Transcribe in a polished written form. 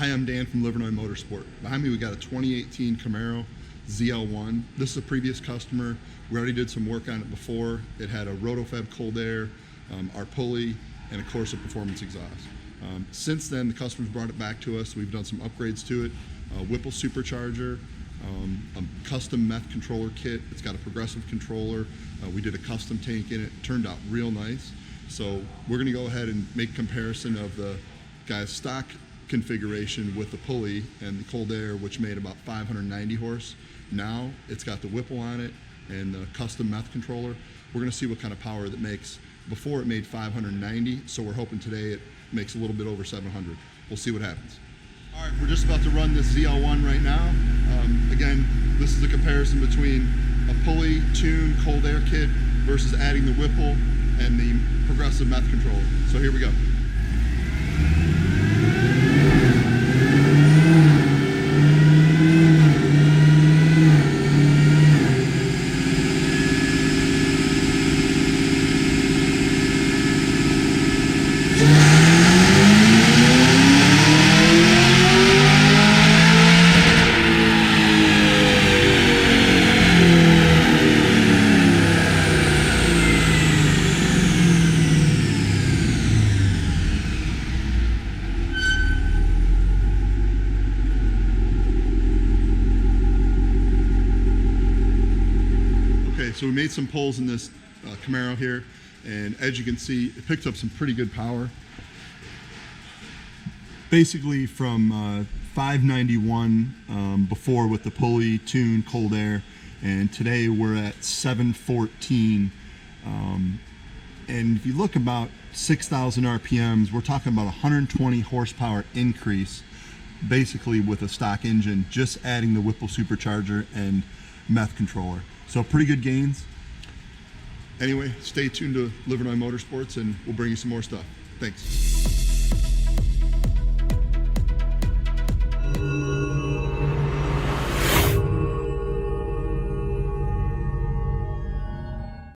Hi, I'm Dan from Livernois Motorsport. Behind me we got a 2018 Camaro ZL1. This is a previous customer. We already did some work on it before. It had a Roto-Fab cold air, our pulley, and a Corsa performance exhaust. Since then, the customer's brought it back to us. We've done some upgrades to it. Whipple Supercharger, a custom meth controller kit. It's got a progressive controller. We did a custom tank in it. It turned out real nice. So we're going to go ahead and make a comparison of the guy's stock configuration with the pulley and the cold air, which made about 590 horse. Now it's got the Whipple on it and the custom meth controller. We're going to see what kind of power that makes. Before it made 590, so we're hoping today it makes a little bit over 700. We'll see what happens. All right, we're just about to run this ZL1 right now. Again, this is a comparison between a pulley, tune, cold air kit versus adding the Whipple and the progressive meth controller. So here we go. So we made some pulls in this Camaro here, and as you can see, it picked up some pretty good power. Basically from 591 before with the pulley, tune, cold air, and today we're at 714. And if you look about 6,000 RPMs, we're talking about 120 horsepower increase, basically with a stock engine, just adding the Whipple Supercharger and meth controller. So pretty good gains. Anyway, stay tuned to Livernois Motorsports and we'll bring you some more stuff. Thanks.